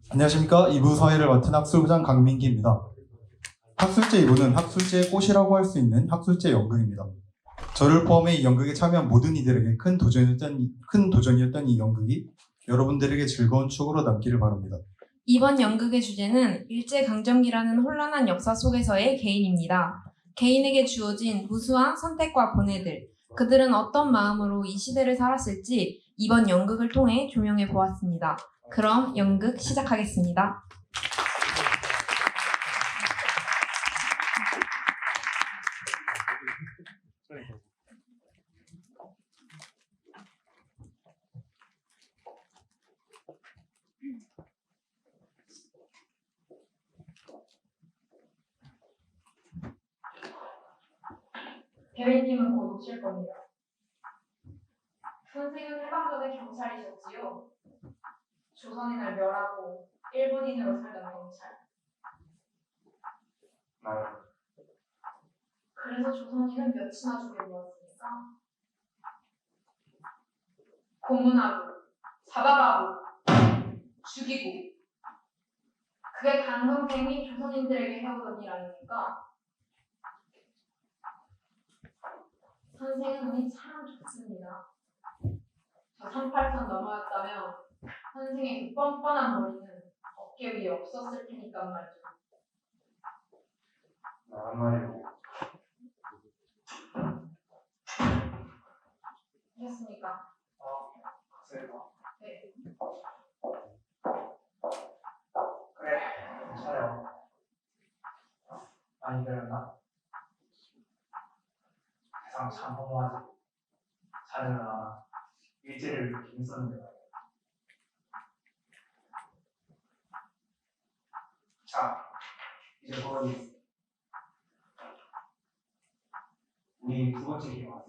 안녕하십니까. 2부 사회를 맡은 학술부장 강민기입니다. 학술제 2부는 학술제의 꽃이라고 할 수 있는 학술제 연극입니다. 저를 포함해 이 연극에 참여한 모든 이들에게 큰 도전이었던 이 연극이 여러분들에게 즐거운 추억으로 남기를 바랍니다. 이번 연극의 주제는 일제강점기라는 혼란한 역사 속에서의 개인입니다. 개인에게 주어진 무수한 선택과 고뇌들, 그들은 어떤 마음으로 이 시대를 살았을지 이번 연극을 통해 조명해 보았습니다. 그럼 연극 시작하겠습니다. 배우님은 곧 오실 겁니다. 선생은 해방전의 경찰이셨지요. 조선인을 멸하고 일본인으로 살던 경찰. 그래서 조선인은 몇이나 죽여보았습니까? 고문하고 잡아가고 죽이고. 그게 강 선생이 조선인들에게 해오던 일 아닙니까? 선생은 운이 참 좋습니다. 저 38선 넘어왔다면 선생의 그 뻔뻔한 머리는 어깨 위에 없었을 테니까 말이죠. 한 말이고. 하셨습니까? 그래서 네. 그래, 촬영. 많이 들었나? 세상 참 허무하지. 자네나 일제를 이렇게 힘썼는데 말이야. 자, 이제 보러니 있어. 우리 두 번째 기회 왔어.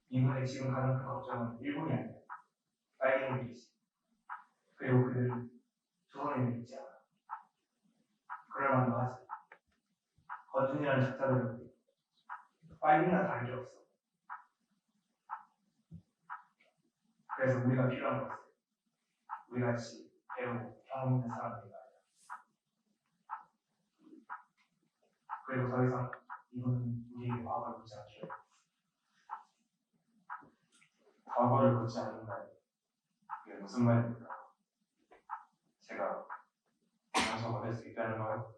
이번에 지금 가장 큰 걱정은 일본이 아니야. 빨갱이들이지. 그리고 그들은 조선인을 믿지 않아. 그럴만도 하지. 거준이라는 작자들은 빨갱이나 다를 게 없어. 그래서 우리가 필요한 것은 우리같이 배우고 경험 있는 사람들이 말이야. 그리고 더 이상 이분은 우리에게 과거를 묻지 않기로 해. 과거를 묻지 않는다니 그게 무슨 말입니까? 제가 장소가 될 수 있다는 거요?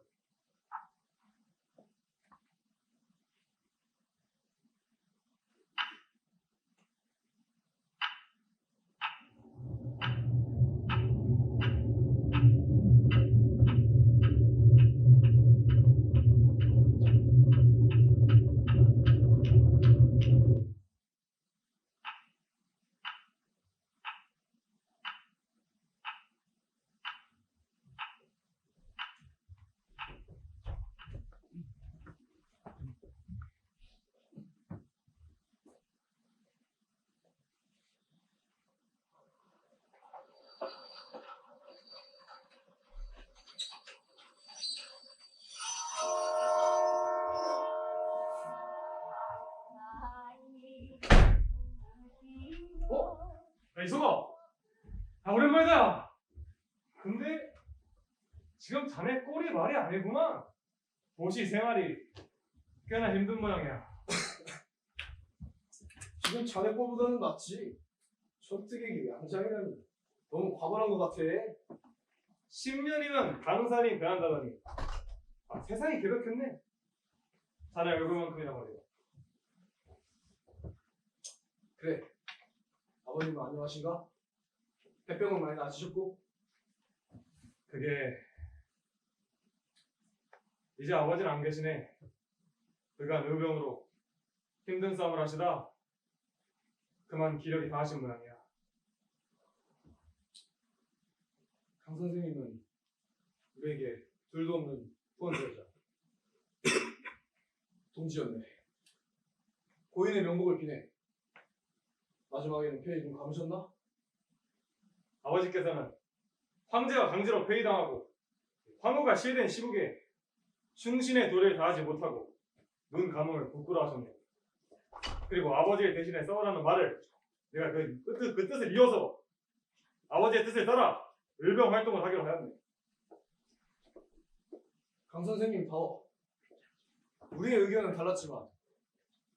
야, 이소가! 야, 오랜만이다! 근데 지금 자네 꼴이 말이 아니구나. 도시 생활이 꽤나 힘든 모양이야. 지금 자네 거보다는 낫지. 손뜨개기 양장이라니 너무 과분한 것 같아. 10년이면 강산이 변한다더니 세상이 개벽했네. 자네 얼굴만큼이나 말이야. 그래, 아버님은 안녕하신가? 폐병은 많이 나으셨고? 그게 이제 아버지는 안 계시네. 그간 의병으로 힘든 싸움을 하시다 그만 기력이 다하신 모양이야. 강 선생님은 우리에게 둘도 없는 후원자이자 동지였네. 고인의 명복을 비네. 마지막에는 폐에 좀 감으셨나? 아버지께서는 황제가 강제로 폐위당하고 황후가 실된 시국에 충신의 도리를 다하지 못하고 눈 감음을 부끄러워하셨네. 그리고 아버지를 대신해 써오라는 말을 내가 그 뜻을 이어서 아버지의 뜻을 따라 을병 활동을 하기로 하였네. 강 선생님 우리의 의견은 달랐지만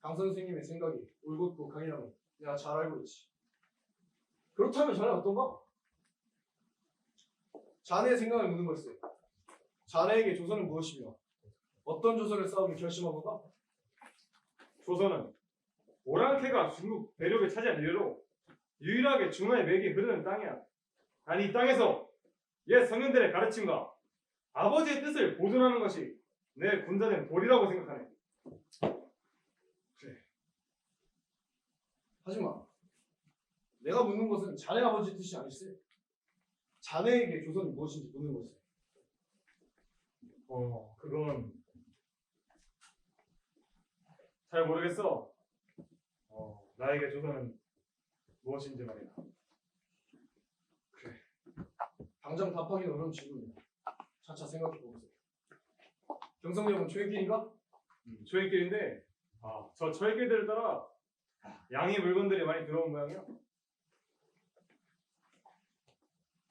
강 선생님의 생각이 올곧고 강이라면 내가 잘 알고 있지. 그렇다면 자네 어떤가? 자네의 생각을 묻는 걸세. 자네에게 조선은 무엇이며 어떤 조선을 싸우기 결심한 건가? 조선은 오랑캐가 중국 대륙을 차지한 이래로 유일하게 중화의 맥이 흐르는 땅이야. 아니 이 땅에서 옛 성인들의 가르침과 아버지의 뜻을 보존하는 것이 내 군자된 도리라고 생각하네. 하지만 내가 묻는 것은 자네 아버지 뜻이 아닐세. 자네에게 조선이 무엇인지 묻는 것을. 그건 잘 모르겠어. 나에게 조선은 무엇인지 말이야. 당장 답하기는 어려운 질문이야. 차차 생각해보세요. 경성역은 초행길인가? 초행길인데 저 초행길들을 따라 양의 물건들이 많이 들어온 모양이야.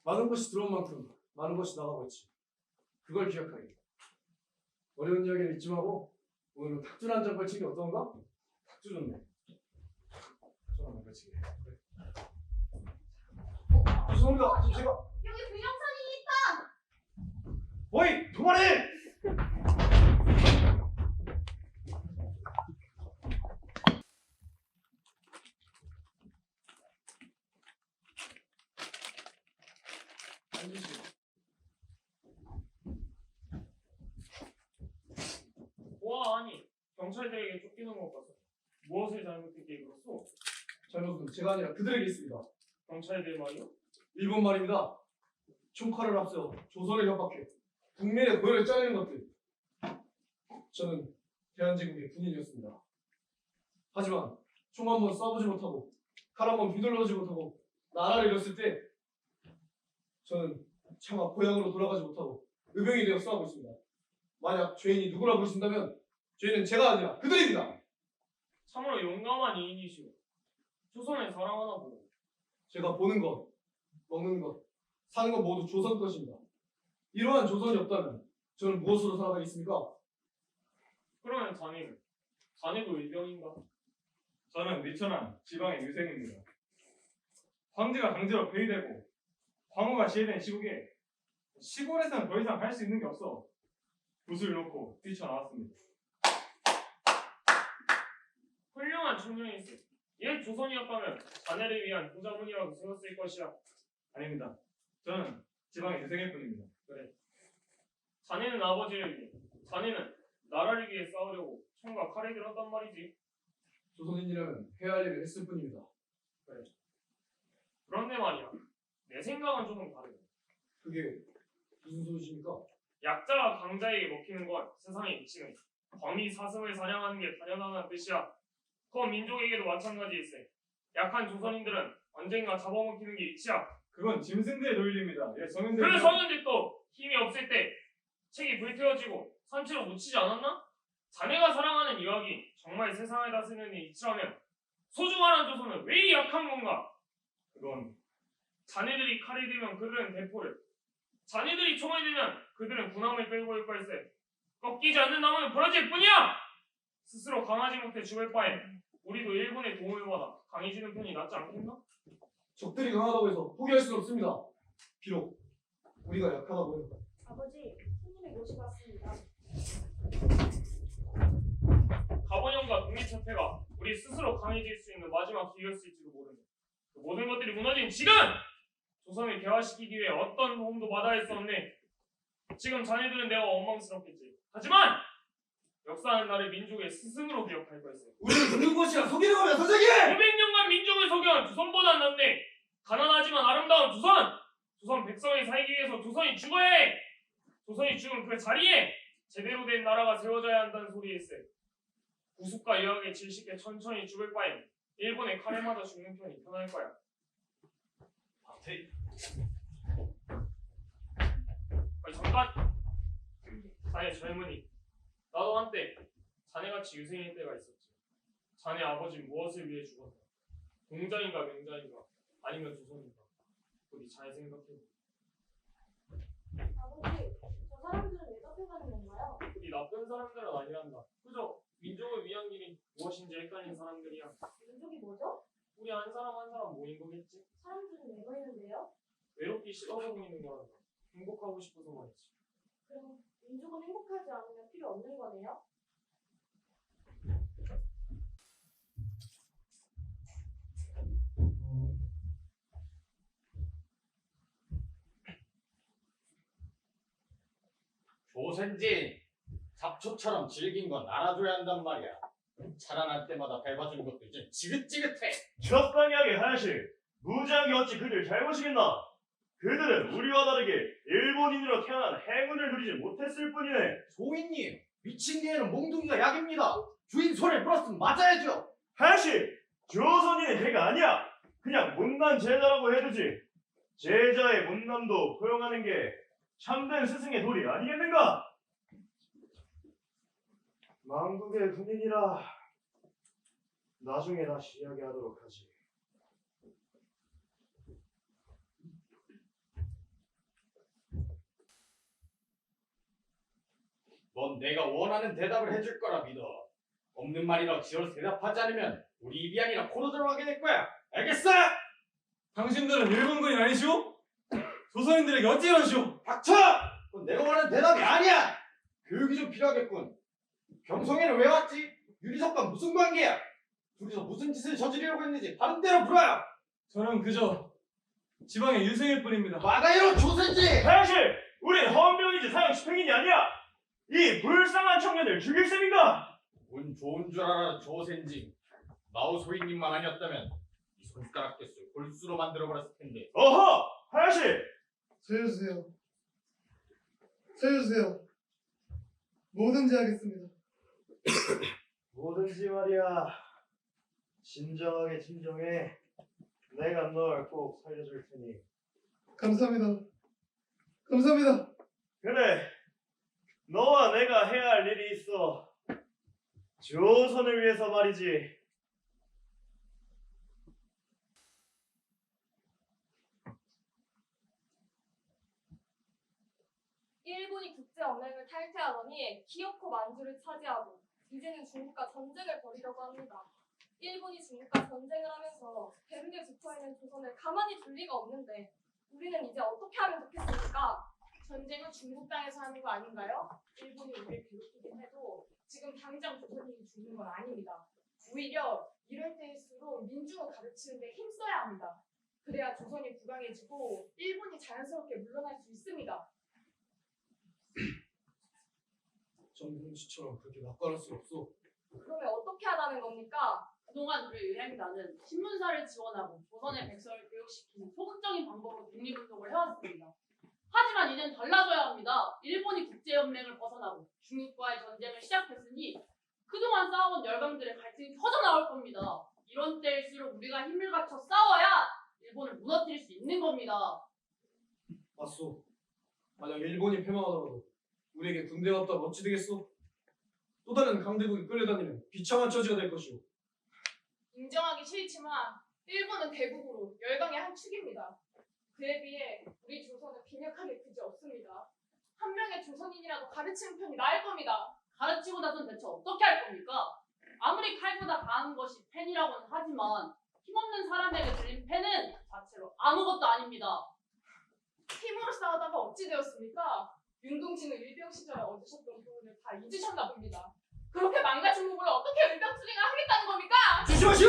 많은 것이 들어온 만큼 많은 것이 나가고 있지. 그걸 기억하게. 어려운 이야기는 잊지 말고 오늘은 탁준 한 잔 걸치는 게 어떤가? 탁주 좋네. 전화만 걸치게. 그래. 죄송합니다. 지금 제가 여기 비정상이 어이! 그만해! 앉으시오. 와, 아니 경찰들에게 쫓기는 것 같아서 무엇을 잘못했기에 그렇소? 잘못은 제가 아니라 그들에게 있습니다. 경찰들 말이요? 일본 말입니다. 총칼을 앞세워 조선을 협박해 국민의 고열을 짜내는 것들. 저는 대한제국의 군인이었습니다. 하지만 총 한 번 쏴보지 못하고 칼 한 번 휘둘러보지 못하고 나라를 잃었을 때 저는 차마 고향으로 돌아가지 못하고 의병이 되어 싸우고 있습니다. 만약 죄인이 누구라 보신다면 죄인은 제가 아니라 그들입니다. 참으로 용감한 이인이시오. 조선을 사랑하나 보고. 제가 보는 것, 먹는 것, 사는 것 모두 조선 것입니다. 이러한 조선이 없다면 저는 무엇으로 살아가겠습니까? 그러면 자네도 일병인가? 저는 미천한 지방의 유생입니다. 황제가 강제로 폐위되고 황후가 시해된 시국에 시골에서는 더 이상 할 수 있는 게 없어 붓을 놓고 뛰쳐나왔습니다. 훌륭한 청년이시오. 옛 조선이었다면 자네를 위한 후자문이라도 세웠을 것이야. 아닙니다. 저는 지방의 유생일 뿐입니다. 그래. 자네는 아버지를 위해, 자네는 나라를 위해 싸우려고 총과 칼을 들었단 말이지. 조선인이라면 해야 할 일을 했을 뿐입니다. 그런데 말이야, 내 생각은 조금 다르네. 그게 무슨 소리십니까? 약자가 강자에게 먹히는 건 세상에 미치는 범위 사슴을 사냥하는 게 당연하다는 뜻이야. 그건 민족에게도 마찬가지일세. 약한 조선인들은 언젠가 잡아먹히는 게 이치야. 그건 짐승들의 논리입니다. 예, 성인들. 그래 성인들도 힘이 없을 때 책이 불태워지고 삼치로 묻히지 않았나? 자네가 사랑하는 이야기 정말 세상을 다스리는 이치라면 소중한 조선은 왜 이 약한 건가? 그건 자네들이 칼을 들면 그들은 대포를, 자네들이 총을 들면 그들은 군함을 끌고 올 걸세. 꺾이지 않는 나무는 부러질 뿐이야. 스스로 강하지 못해 죽을 바에 우리도 일본의 도움을 받아 강해지는 편이 낫지 않겠나? 적들이 강하다고 해서 포기할 수는 없습니다. 비록 우리가 약하다고 해도. 아버지, 손님이 모시고 왔습니다. 가번형과 독립협회가 우리 스스로 강해질 수 있는 마지막 기회였을지도 모르네. 그 모든 것들이 무너진 지금! 조선을 개화시키기 위해 어떤 도움도 마다할 수 없네. 지금 자네들은 내가 원망스럽겠지. 하지만 역사는 나를 민족의 스승으로 기억할 걸세. 우리를 듣는 것이야 속이는 거야 선생님! 500년간 민족을 속여온 조선보다 낫네. 가난하지만 아름다운 조선! 조선 백성이 살기 위해서 조선이 죽어야 해! 조선이 죽은 그 자리에 제대로 된 나라가 세워져야 한다는 소리일세. 구숙과 유학에 질식해 천천히 죽을 바엔 일본의 칼에 맞아 죽는 편이 편할 거야. 아니 잠깐! 자네 젊은이, 나도 한때 자네같이 유생일 때가 있었지. 자네 아버지 무엇을 위해 죽었나? 공자인가 명자인가 아니면 조선인가 어디 잘 생각해. 아버지, 저 사람들은 왜 잡혀가는 건가요? 이 나쁜 사람들은 아니란다. 그저 민족을 위한 길이 무엇인지 헷갈린 사람들이야. 민족이 뭐죠? 우리 한 사람 한 사람 모인 거겠지. 사람들은 왜 모이는데요? 외롭기 싫어서 모이는 거란다. 행복하고 싶어서 말이지. 그럼 민족은 행복하지 않으면 필요 없는 거네요? 조센진, 잡초처럼 질긴 건 알아줘야 한단 말이야. 자라날 때마다 밟아주는 것도 이제 지긋지긋해. 적당하게 하야시, 무지하게 어찌 그들 잘못이겠나? 그들은 우리와 다르게 일본인으로 태어난 행운을 누리지 못했을 뿐이네. 소인님, 미친 개는 몽둥이가 약입니다. 주인 손에 물었으면 맞아야죠. 하야시, 조선인은 개가 아니야. 그냥 못난 제자라고 해두지. 제자의 못남도 포용하는 게 참된 스승의 도리 아니겠는가? 망국의 군인이라 나중에 다시 이야기하도록 하지. 넌 내가 원하는 대답을 해줄 거라 믿어. 없는 말이라고 지어서 대답하지 않으면 우리 입이 아니라 코로 들어가게 될 거야. 알겠어? 당신들은 일본군이 아니시오? 조선인들에게 어찌 이러시오? 닥쳐! 그건 내가 원하는 대답이 아니야! 교육이 좀 필요하겠군. 경성에는 왜 왔지? 유리석과 무슨 관계야? 둘이서 무슨 짓을 저지르려고 했는지 바른 대로 물어요! 저는 그저 지방의 유생일 뿐입니다. 마가이로 조선지! 하야시, 우린 헌병이지 사형 집행인이 아니야. 이 불쌍한 청년을 죽일 셈인가? 운 좋은 줄 알아 조센지. 마오 소인님만 아니었다면 이 손가락 개수 골수로 만들어버렸을 텐데. 어허, 하야시. 살려주세요. 살려주세요. 뭐든지 하겠습니다. 뭐든지 말이야. 진정하게 진정해. 내가 널 꼭 살려줄 테니. 감사합니다. 감사합니다. 그래. 너와 내가 해야 할 일이 있어. 조선을 위해서 말이지. 일본이 국제연맹을 탈퇴하더니 기어코 만주를 차지하고 이제는 중국과 전쟁을 벌이려고 합니다. 일본이 중국과 전쟁을 하면서 대륙에 붙어있는 조선을 가만히 둘 리가 없는데 우리는 이제 어떻게 하면 좋겠습니까? 전쟁은 중국 땅에서 하는 거 아닌가요? 일본이 우리를 괴롭히긴 해도 지금 당장 조선인이 죽는 건 아닙니다. 오히려 이럴 때일수록 민중을 가르치는 데 힘써야 합니다. 그래야 조선이 부강해지고 일본이 자연스럽게 물러날 수 있습니다. 정봉씨처럼 그렇게 낙관할 수 없어. 그러면 어떻게 하라는 겁니까? 그동안 우리 의행단은 신문사를 지원하고 조선의 백성을 교육시키는 소극적인 방법으로 독립운동을 해왔습니다. 하지만 이젠 달라져야 합니다. 일본이 국제연맹을 벗어나고 중국과의 전쟁을 시작했으니 그동안 싸워온 열강들의 갈등이 터져나올 겁니다. 이런 때일수록 우리가 힘을 갖춰 싸워야 일본을 무너뜨릴 수 있는 겁니다. 맞소. 만약 일본이 패망하더라도 우리에게 군대가 없다면 어찌 되겠소? 또 다른 강대국이 끌려다니면 비참한 처지가 될 것이오. 인정하기 싫지만 일본은 대국으로 열강의 한 축입니다. 그에 비해 우리 조선은 빈약하게 그지없습니다. 한 명의 조선인이라도 가르치는 편이 나을 겁니다. 가르치고 나선 대체 어떻게 할 겁니까? 아무리 칼보다 강한 것이 펜이라고는 하지만 힘없는 사람에게 들린 펜은 자체로 아무것도 아닙니다. 힘으로 싸우다가 어찌 되었습니까? 윤동진은 일병 시절에 얻으셨던 교훈을 다 잊으셨나 봅니다. 그렇게 망가진 몸을 어떻게 일병수리가 하겠다는 겁니까? 조심하시오!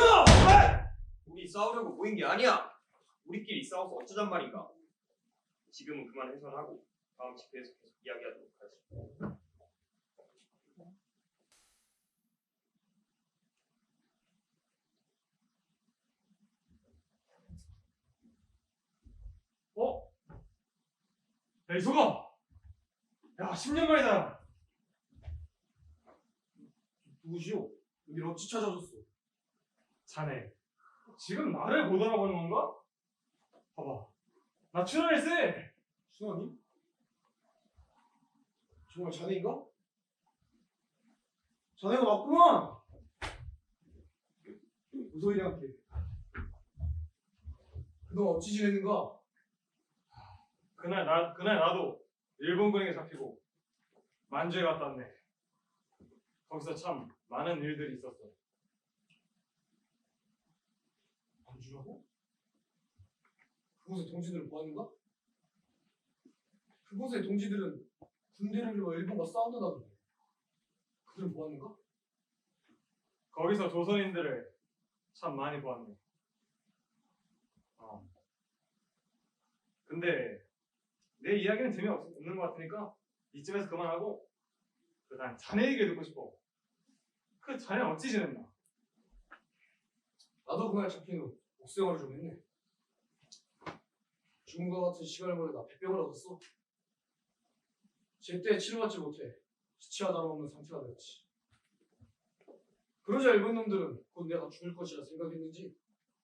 우리 싸우려고 모인 게 아니야. 우리끼리 싸워서 어쩌잔 말인가. 지금은 그만 해산하고 다음 집회에서 계속 이야기하도록 하지. 어? 야 이소가! 야 10년 만이다. 누구시오? 여길 어찌 찾아오셨소? 자네 지금 나를 못 알아보는 건가? 봐봐 나 출연했어. 순원이? 정말 자네인가? 자네가 맞구만. 무소희랑 함께 그동안 어찌 지냈는가? 그날 나도 일본군에게 잡히고 만주에 갔다 왔네. 거기서 참 많은 일들이 있었어. 만주라고? 그곳의 동지들을 보았는가? 그곳의 동지들은 군대를 이루어 일본과 싸운다던데. 그들은 보았는가? 거기서 조선인들을 참 많이 보았네. 근데 내 이야기는 재미없는 것 같으니까 이쯤에서 그만하고 난 자네 얘기 듣고 싶어. 그 자네는 어찌 지냈나? 나도 그날 잡힌 후 옥생활을 좀 했네. 죽음과 같은 시간을 보내다 백병을 얻었어. 제때 치료받지 못해 시치와 다름없는 상태가 되었지. 그러자 일본 놈들은 곧 내가 죽을 것이라 생각했는지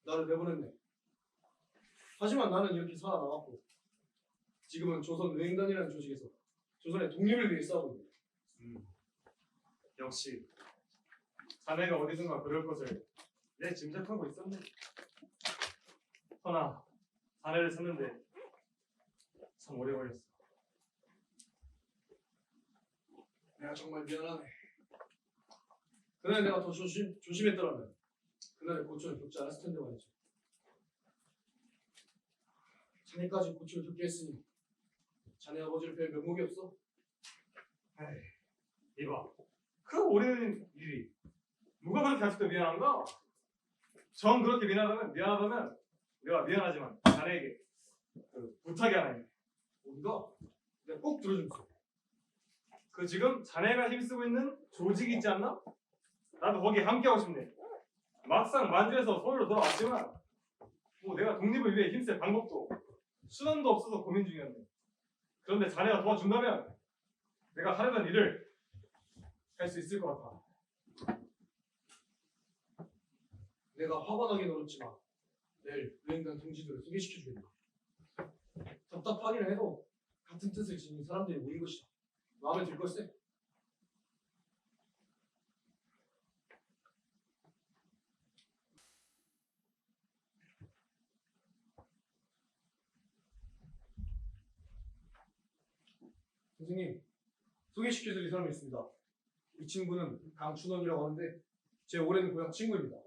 나를 내보냈네. 하지만 나는 이렇게 살아남았고 지금은 조선 의행단이라는 조직에서 조선의 독립을 위해 싸우고 있네. 역시 자네가 어디선가 그럴 것을 내 짐작하고 있었네. 허나 자네를 찾는데 참 오래 걸렸어. 내가 정말 미안하네. 그날 내가 더 조심했더라면 그날의 고초를 겪지 않았을 텐데 말이죠. 자네까지 고초를 겪게 했으니 자네 아버지를 뵐 면목이 없어. 이봐, 그 오래된 일이 누가 그렇게 아직도 미안한가? 정 그렇게 미안하다면 내가 미안하지만 자네에게 그 부탁이 하나 있네. 뭔가? 내가 꼭 들어주면서. 그 지금 자네가 힘쓰고 있는 조직이 있지 않나? 나도 거기에 함께하고 싶네. 막상 만주에서 서울로 돌아왔지만 뭐 내가 독립을 위해 힘쓸 방법도 수단도 없어서 고민 중이었네. 그런데 자네가 도와준다면 내가 하려던 일을 할 수 있을 것 같아. 내가 화가 나긴 어렵지만 내일 의행단 동지들을 소개시켜주겠다. 답답하기는 해도 같은 뜻을 지닌 사람들이 모인 것이다. 마음에 들 걸세. 선생님, 소개시켜드릴 사람이 있습니다. 이 친구는 강춘원이라고 하는데 제 오랜 고향 친구입니다.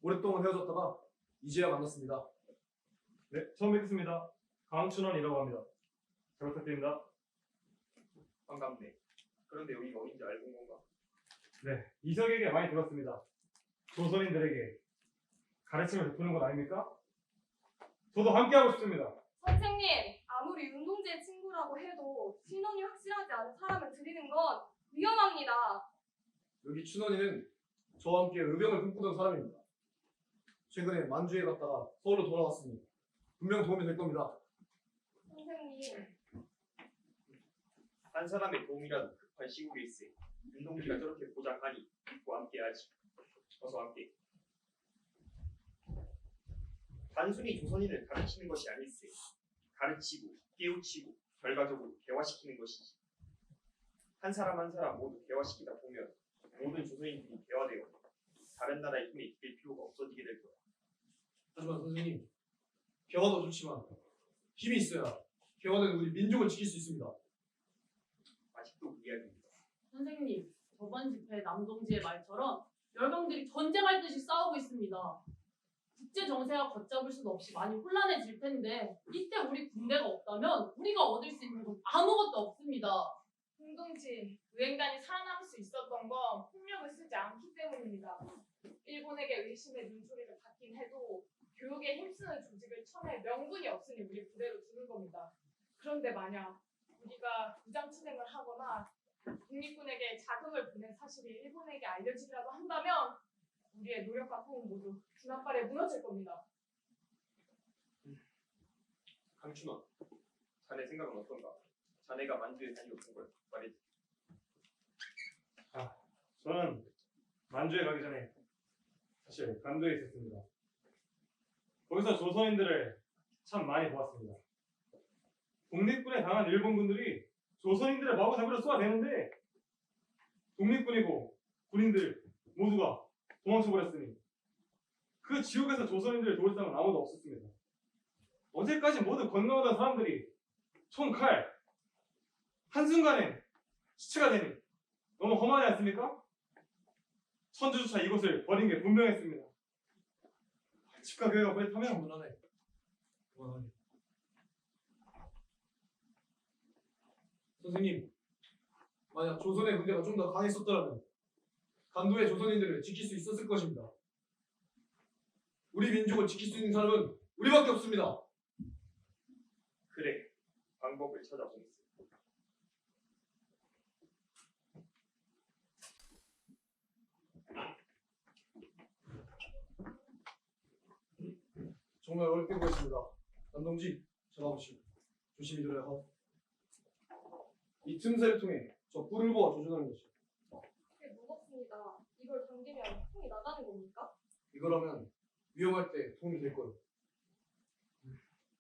오랫동안 헤어졌다가 이제야 만났습니다. 네, 처음 뵙겠습니다. 강춘원이라고 합니다. 잘 부탁드립니다. 반갑네. 그런데 여기가 어딘지 알고 온 건가? 네, 이석에게 많이 들었습니다. 조선인들에게 가르침을 베푸는 것 아닙니까? 저도 함께하고 싶습니다. 선생님, 아무리 운동제 친구라고 해도 신원이 확실하지 않은 사람을 들이는 건 위험합니다. 여기 춘원이는 저와 함께 의병을 꿈꾸던 사람입니다. 최근에 만주에 갔다가 서울로 돌아왔으니 분명 도움이 될 겁니다. 선생님, 한 사람의 도움이라도 급한 시국에 있으니 윤동기가 저렇게 보장하니 믿고 함께하지. 어서 함께. 단순히 조선인을 가르치는 것이 아닐세. 가르치고 깨우치고 결과적으로 개화시키는 것이지. 한 사람 한 사람 모두 개화시키다 보면 모든 조선인들이 개화되어 다른 나라의 힘에 기댈 필요가 없어지게 될 거야. 하지만 선생님, 개화도 좋지만 힘이 있어야 개화된 우리 민족을 지킬 수 있습니다. 아직도 그 이야기입니다. 선생님, 저번 집회 남동지의 말처럼 열강들이 전쟁할 듯이 싸우고 있습니다. 국제 정세가 걷잡을 수도 없이 많이 혼란해질 텐데 이때 우리 군대가 없다면 우리가 얻을 수 있는 건 아무것도 없습니다. 홍동지, 의행단이 살아남을 수 있었던 건 폭력을 쓰지 않기 때문입니다. 일본에게 의심의 눈초리를 받긴 해도 교육에 힘쓰는 조직을 쳐낼 명분이 없으니 우리 부대로 두는 겁니다. 그런데 만약 우리가 무장투쟁을 하거나 독립군에게 자금을 보낸 사실이 일본에게 알려지기라도 한다면 우리의 노력과 꿈은 모두 군함발에 무너질 겁니다. 강춘원, 자네 생각은 어떤가? 자네가 만주에 다녀온 걸 말해줘. 저는 만주에 가기 전에 사실 간도에 있었습니다. 거기서 조선인들을 참 많이 보았습니다. 독립군에 당한 일본군들이 조선인들을 마구 잡으려 쏘아대는데 독립군이고 군인들 모두가 도망쳐버렸으니 그 지옥에서 조선인들을 도울 사람은 아무도 없었습니다. 어제까지 모두 건너오던 사람들이 총, 칼, 한순간에 시체가 되니 너무 험하지 않습니까? 선주조차 이곳을 버린 게 분명했습니다. 집과 교회가 그렇다면 그만하네. 그만하네. 선생님, 만약 조선의 군대가 좀 더 강했었더라면 간도의 조선인들을 지킬 수 있었을 것입니다. 우리 민족을 지킬 수 있는 사람은 우리밖에 없습니다. 그래, 방법을 찾아보겠어. 정말 어렵게 구했습니다. 남동지, 전화보시오. 조심히 들어야 하오. 이 틈새를 통해 저 뿔을 보아 조준하는 것이오. 꽤 무겁습니다. 이걸 당기면 총이 나가는 겁니까? 이거라면 위험할 때 도움이 될 거요.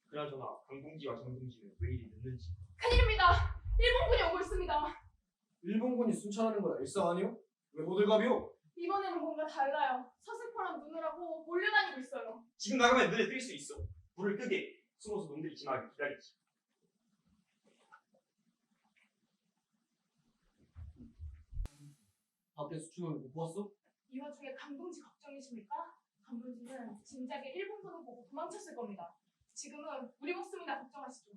그나저나 강동지와 정동지는 왜 이리 늦는지. 큰일입니다. 일본군이 오고 있습니다. 일본군이 순찰하는 건 일상 아니오? 왜 호들갑이오? 이번에는 뭔가 달라요. 서슬퍼런 눈을 하고 몰려다니고 있어요. 지금 나가면 눈에 띌 수 있어. 불을 끄게. 숨어서 놈들이 지나가길 기다리지. 밖에서 추노를 못 보았어? 이 와중에 강동지 걱정이십니까? 강동지는 진작에 일본군을 보고 도망쳤을 겁니다. 지금은 우리 목숨이나 걱정하시죠.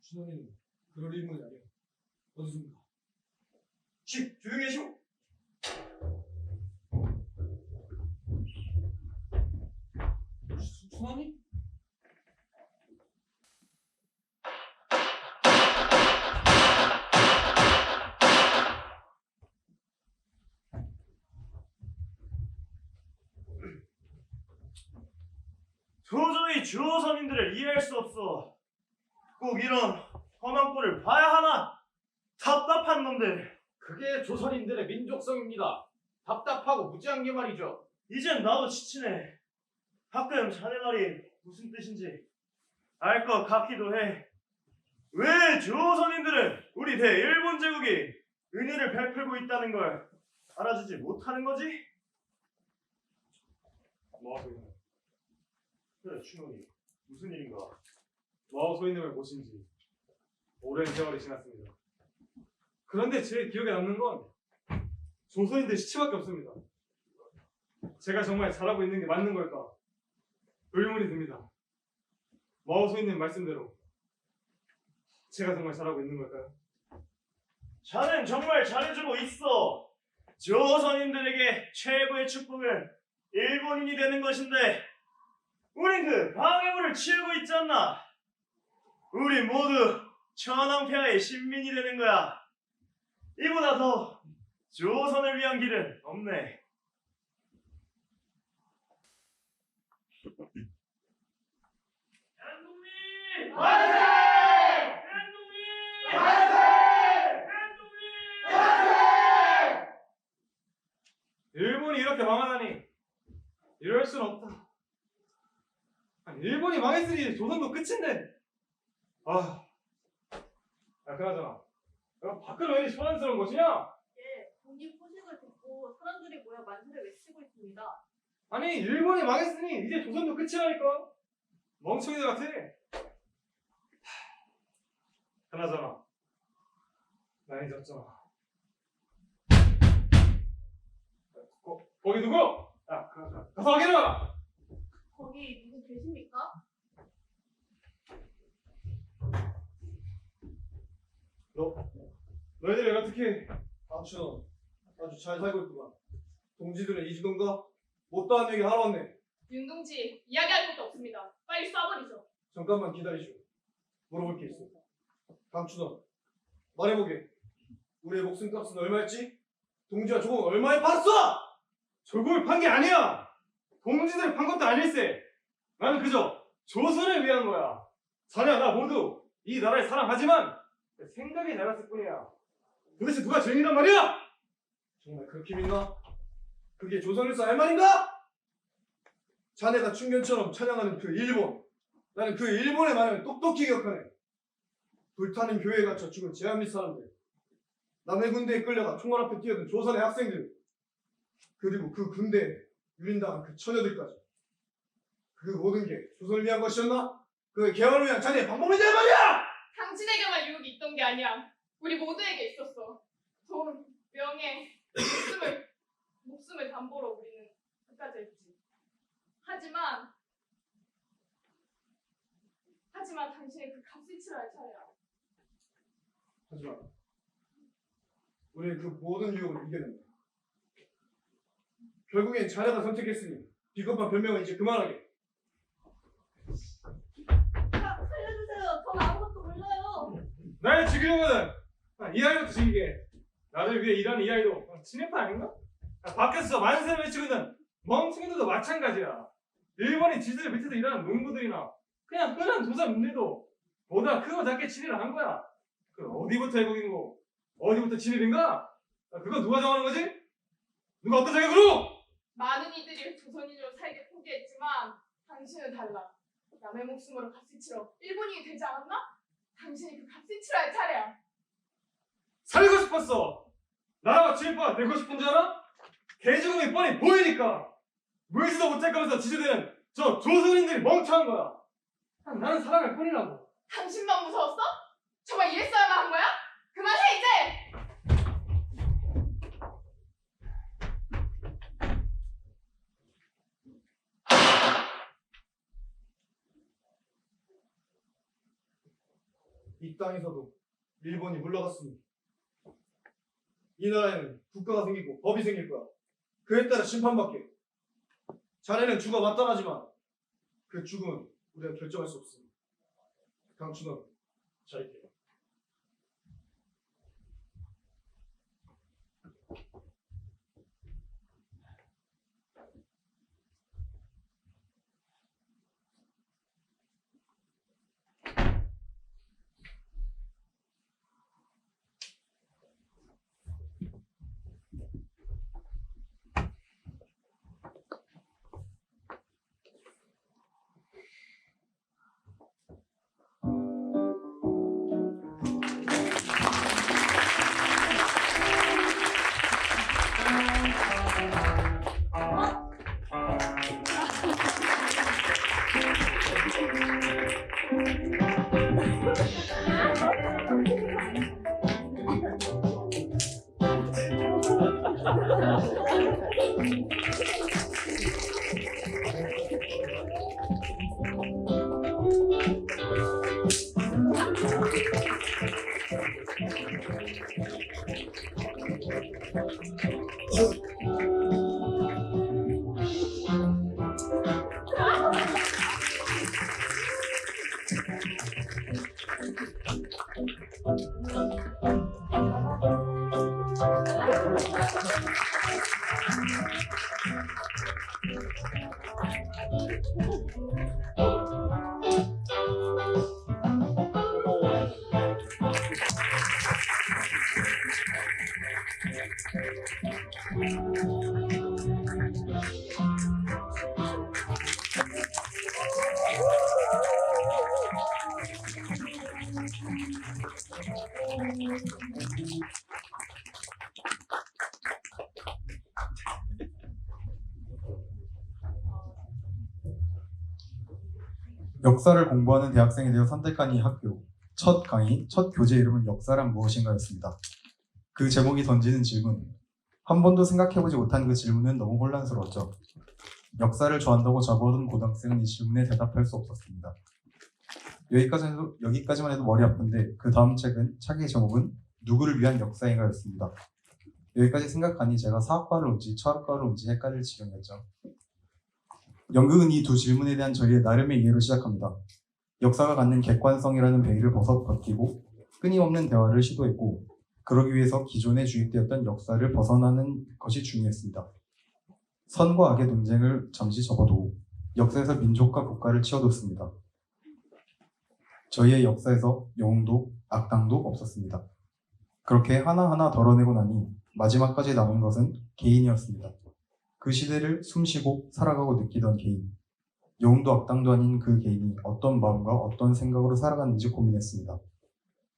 추노이는 그럴 인물이 아니오. 어디서입니까? 쉿! 조용히 하시오. 추노니? 도저히 조선인들을 이해할 수 없어. 꼭 이런 험한 꼴을 봐야 하나? 답답한 놈들. 그게 조선인들의 민족성입니다. 답답하고 무지한 게 말이죠. 이젠 나도 지치네. 가끔 자네 말이 무슨 뜻인지 알 것 같기도 해. 왜 조선인들은 우리 대일본 제국이 은혜를 베풀고 있다는 걸 알아주지 못하는 거지? 뭐하소? 그래, 추노이. 무슨 일인가? 마오 소인님을 모신 지 오랜 세월이 지났습니다. 그런데 제 기억에 남는 건 조선인들 시체밖에 없습니다. 제가 정말 잘하고 있는 게 맞는 걸까? 의문이 듭니다. 마오 소인님 말씀대로 제가 정말 잘하고 있는 걸까요? 자넨 정말 잘해주고 있어. 조선인들에게 최고의 축복은 일본인이 되는 것인데 우린 그 방해물을 치우고 있지 않나? 우리 모두 천황폐하의 신민이 되는 거야. 이보다 더 조선을 위한 길은 없네. 대한독립! 만세! 대한독립! 만세! 일본이 이렇게 망하다니 이럴 순 없다. 아니, 일본이 망했으니 조선도 끝인데. 그나저나 밖은 왜 이리 소란스러운 것이냐? 예, 독립 소식을 듣고 사람들이 모여 만세를 외치고 있습니다. 아니 일본이 망했으니 이제 조선도 끝이라니까. 멍청이들 같아. 그나저나 나 잊었잖아. 거기 누구? 야 가서 확인해봐. 거기 누구 계십니까? 너희들이 어떻게? 강춘원, 아주 잘 살고 있구만. 동지들은 이지던가? 못다한 얘기 하러 왔네. 윤동지, 이야기할 것도 없습니다. 빨리 쏴버리죠. 잠깐만 기다리시오. 물어볼 게 있어. 강춘원, 말해보게. 우리의 목숨값은 얼마였지? 동지와 조공은 얼마에 팔았어? 조국을 판 게 아니야. 동지들을 판 것도 아닐세. 나는 그저 조선을 위한 거야. 자네와 나 모두 이 나라를 사랑하지만 생각이 달랐을 뿐이야. 도대체 누가 죄인이란 말이야? 정말 그렇게 믿나? 그게 조선에서 할 말인가? 자네가 충견처럼 찬양하는 그 일본. 나는 그 일본의 말을 똑똑히 기억하네. 불타는 교회에 갇혀 죽은 제한밑 사람들. 남의 군대에 끌려가 총알 앞에 뛰어든 조선의 학생들. 그리고 그 군대에 유린당한 그 처녀들까지. 그 모든 게 조선을 위한 것이었나? 그 개헌을 위한 자네의 방법이냐 말이야! 당신에게만 유혹이 있던 게 아니야. 우리 모두에게 있었어. 돈, 명예, 목숨을 담보로 우리는 끝까지 했지. 하지만 당신이 그 값을 치러야 할 차례야. 하지만 우리는 그 모든 유혹을 이겨낸다. 결국엔 자네가 선택했으니 비겁한 변명은 이제 그만하게. 살려주세요. 전 아무것도 몰라요. 날 죽이려거든. 이 아이도 죽이게. 나를 위해 일하는 이 아이도 친일파 아닌가? 밖에서 만세를 외치고 있는 멍청이들도 마찬가지야. 일본이 지들 밑에서 일하는 농부들이나 그냥 흔한 조선인들도 보다 크고 작게 친일을 한 거야. 그 어디부터 애국인고 어디부터 친일인가? 그거 누가 정하는 거지? 누가 어떤 자격으로? 많은 이들이 조선인으로 살게 포기했지만 당신은 달라. 남의 목숨으로 값을 치러 일본인이 되지 않았나? 당신이 그 값을 치러야 할 차례야. 살고 싶었어. 나라가 친일파가 되고 싶은 줄 알아? 개죽음이 뻔히 보이니까 물지도 못할 거면서 지지되는 저 조선인들이 멍청한 거야. 나는 살아갈 뿐이라고. 당신만 무서웠어? 정말 이랬어야만 한 거야? 그만해 이제! 이 땅에서도 일본이 물러갔습니다. 이 나라에는 국가가 생기고 법이 생길 거야. 그에 따라 심판받게. 자네는 죽어 마땅하지만 그 죽음은 우리가 결정할 수 없습니다. 강춘원, 자 있게. 역사를 공부하는 대학생이 되어 선택한 이 학교 첫 강의, 첫 교재 이름은 역사란 무엇인가였습니다. 그 제목이 던지는 질문, 한 번도 생각해보지 못한 그 질문은 너무 혼란스러웠죠. 역사를 좋아한다고 적어둔 고등학생은 이 질문에 대답할 수 없었습니다. 여기까지만 해도 머리 아픈데 그 다음 책의 제목은 누구를 위한 역사인가였습니다. 여기까지 생각하니 제가 사학과를 온지 철학과를 온지 헷갈릴 지경이었죠. 연극은 이 두 질문에 대한 저희의 나름의 이해로 시작합니다. 역사가 갖는 객관성이라는 베일을 벗기고 끊임없는 대화를 시도했고 그러기 위해서 기존에 주입되었던 역사를 벗어나는 것이 중요했습니다. 선과 악의 논쟁을 잠시 접어두고 역사에서 민족과 국가를 치워뒀습니다. 저희의 역사에서 영웅도 악당도 없었습니다. 그렇게 하나하나 덜어내고 나니 마지막까지 남은 것은 개인이었습니다. 그 시대를 숨쉬고 살아가고 느끼던 개인, 영웅도 악당도 아닌 그 개인이 어떤 마음과 어떤 생각으로 살아갔는지 고민했습니다.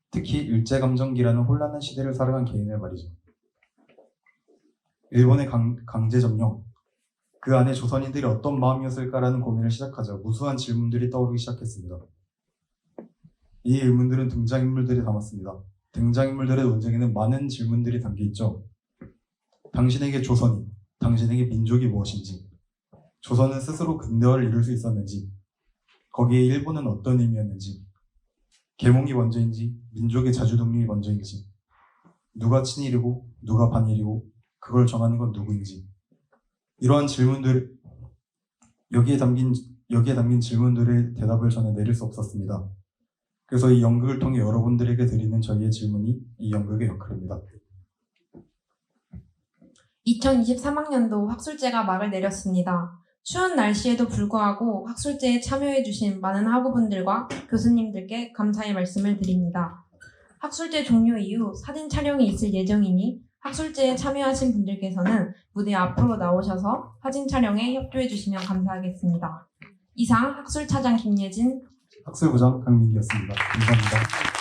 특히 일제감정기라는 혼란한 시대를 살아간 개인을 말이죠. 일본의 강제 점령, 그 안에 조선인들이 어떤 마음이었을까라는 고민을 시작하자 무수한 질문들이 떠오르기 시작했습니다. 이 의문들은 등장인물들이 담았습니다. 등장인물들의 논쟁에는 많은 질문들이 담겨 있죠. 당신에게 조선이, 당신에게 민족이 무엇인지, 조선은 스스로 근대화를 이룰 수 있었는지, 거기에 일본은 어떤 의미였는지, 계몽이 먼저인지 민족의 자주독립이 먼저인지, 누가 친일이고 누가 반일이고 그걸 정하는 건 누구인지, 이러한 질문들, 여기에 담긴 질문들의 대답을 저는 내릴 수 없었습니다. 그래서 이 연극을 통해 여러분들에게 드리는 저희의 질문이 이 연극의 역할입니다. 2023학년도 학술제가 막을 내렸습니다. 추운 날씨에도 불구하고 학술제에 참여해주신 많은 학우분들과 교수님들께 감사의 말씀을 드립니다. 학술제 종료 이후 사진 촬영이 있을 예정이니 학술제에 참여하신 분들께서는 무대 앞으로 나오셔서 사진 촬영에 협조해주시면 감사하겠습니다. 이상 학술차장 김예진, 학술부장 강민기였습니다. 감사합니다.